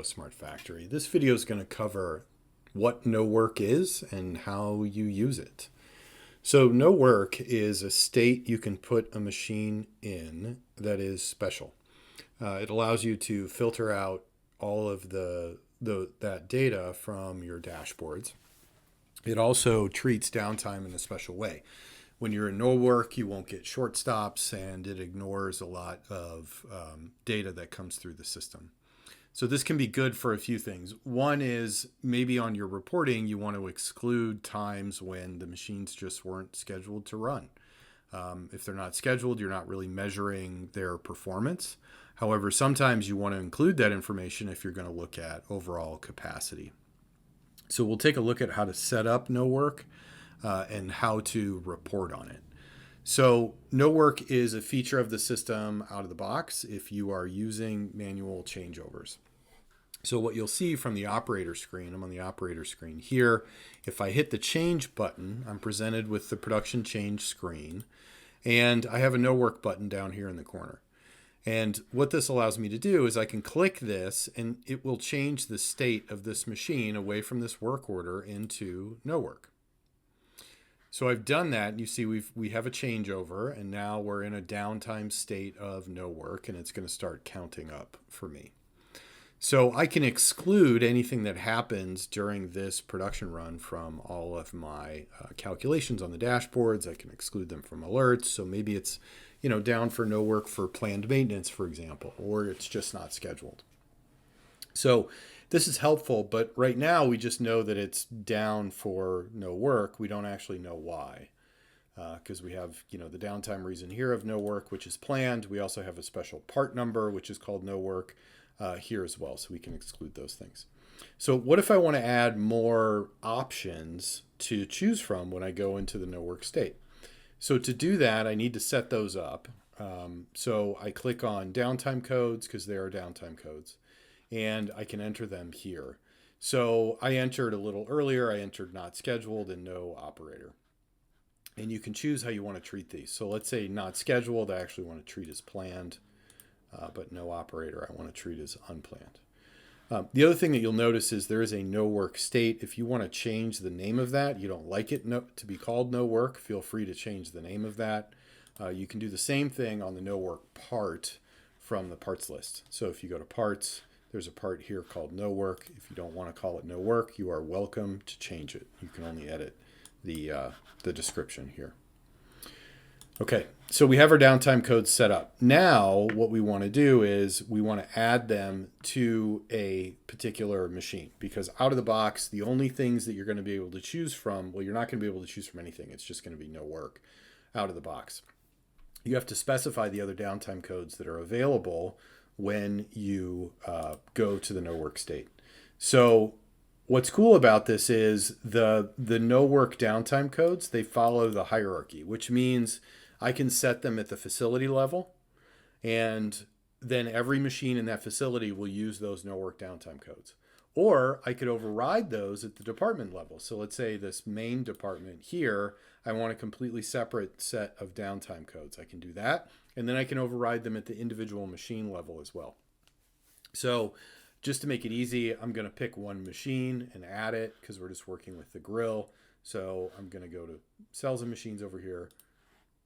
Smart Factory. This video is going to cover what no work is and how you use it. So no work is a state you can put a machine in that is special. It allows you to filter out all of that data from your dashboards. It also treats downtime in a special way. When you're in no work, you won't get short stops, and it ignores a lot of data that comes through the system. So this can be good for a few things. One is maybe on your reporting, you want to exclude times when the machines just weren't scheduled to run. If they're not scheduled, you're not really measuring their performance. However, sometimes you want to include that information if you're going to look at overall capacity. So we'll take a look at how to set up no work and how to report on it. So no work is a feature of the system out of the box if you are using manual changeovers. So what you'll see from the operator screen, I'm on the operator screen here. If I hit the change button, I'm presented with the production change screen, and I have a no work button down here in the corner. And what this allows me to do is I can click this and it will change the state of this machine away from this work order into no work. So I've done that, and you see we have a changeover, and now we're in a downtime state of no work, and it's going to start counting up for me. So I can exclude anything that happens during this production run from all of my calculations on the dashboards. I can exclude them from alerts. So maybe it's, down for no work for planned maintenance, for example, or it's just not scheduled. So this is helpful, but right now we just know that it's down for no work. We don't actually know why, because we have, the downtime reason here of no work, which is planned. We also have a special part number, which is called no work here as well. So we can exclude those things. So what if I want to add more options to choose from when I go into the no work state? So to do that, I need to set those up. So I click on downtime codes because there are downtime codes, and I can enter them here. So I entered a little earlier, I entered not scheduled and no operator. And you can choose how you want to treat these. So let's say not scheduled, I actually want to treat as planned, but no operator, I want to treat as unplanned. The other thing that you'll notice is there is a no work state. If you want to change the name of that, you don't like it to be called no work, feel free to change the name of that. You can do the same thing on the no work part from the parts list. So if you go to parts, there's a part here called no work. If you don't want to call it no work, you are welcome to change it. You can only edit the description here. Okay, so we have our downtime codes set up. Now what we want to do is we want to add them to a particular machine, because out of the box, the only things that you're going to be able to choose from, well, you're not going to be able to choose from anything. It's just going to be no work out of the box. You have to specify the other downtime codes that are available when you go to the no work state. So what's cool about this is the no work downtime codes, they follow the hierarchy, which means I can set them at the facility level, and then every machine in that facility will use those no work downtime codes. Or I could override those at the department level. So let's say this main department here, I want a completely separate set of downtime codes. I can do that. And then I can override them at the individual machine level as well. So just to make it easy, I'm going to pick one machine and add it because we're just working with the grill. So I'm going to go to cells and machines over here,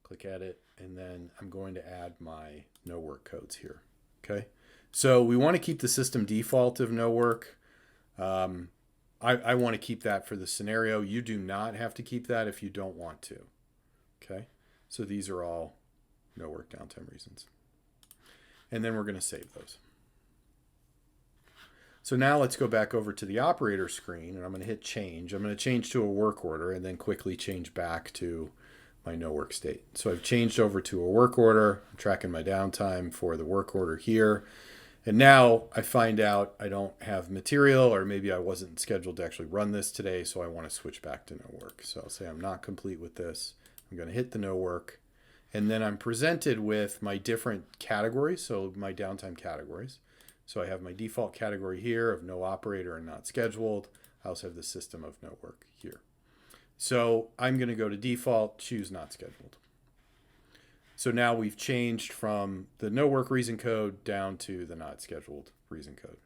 click edit, and then I'm going to add my no work codes here. Okay. So we want to keep the system default of no work. I want to keep that for the scenario. You do not have to keep that if you don't want to. Okay. So these are all no work downtime reasons. And then we're going to save those. So now let's go back over to the operator screen, and I'm going to hit change. I'm going to change to a work order and then quickly change back to my no work state. So I've changed over to a work order. I'm tracking my downtime for the work order here. And now I find out I don't have material, or maybe I wasn't scheduled to actually run this today, so I want to switch back to no work. So I'll say I'm not complete with this. I'm going to hit the no work. And then I'm presented with my different categories, so my downtime categories. So I have my default category here of no operator and not scheduled. I also have the system of no work here. So I'm going to go to default, choose not scheduled. So now we've changed from the no work reason code down to the not scheduled reason code.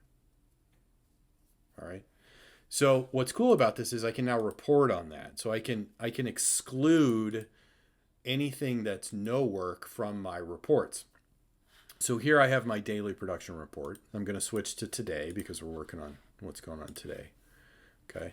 So what's cool about this is I can now report on that. So I can exclude anything that's no work from my reports. So here I have my daily production report. I'm going to switch to today because we're working on what's going on today. Okay.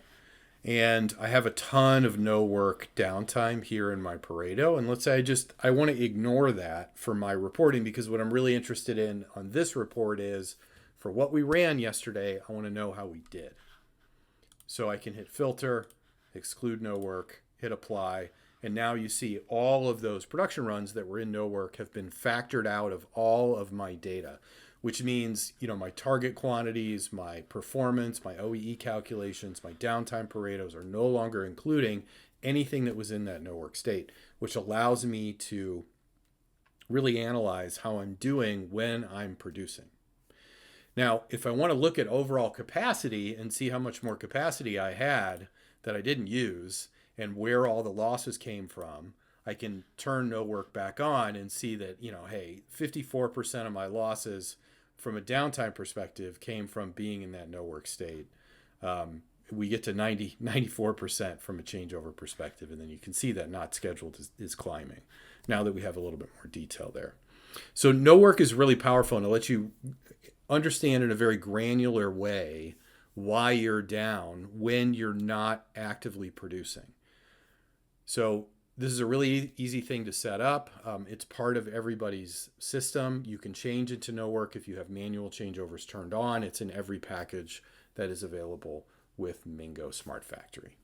And I have a ton of no work downtime here in my Pareto. And let's say I want to ignore that for my reporting, because what I'm really interested in on this report is for what we ran yesterday, I want to know how we did. So I can hit filter, exclude no work, hit apply. And now you see all of those production runs that were in no work have been factored out of all of my data, which means, my target quantities, my performance, my OEE calculations, my downtime Paretos are no longer including anything that was in that no work state, which allows me to really analyze how I'm doing when I'm producing. Now, if I want to look at overall capacity and see how much more capacity I had that I didn't use and where all the losses came from, I can turn no work back on and see that, hey, 54% of my losses from a downtime perspective came from being in that no work state. We get to 94% from a changeover perspective, and then you can see that not scheduled is climbing now that we have a little bit more detail there. So no work is really powerful, and it lets you understand in a very granular way why you're down when you're not actively producing. So this is a really easy thing to set up. It's part of everybody's system. You can change it to no work if you have manual changeovers turned on. It's in every package that is available with Mingo Smart Factory.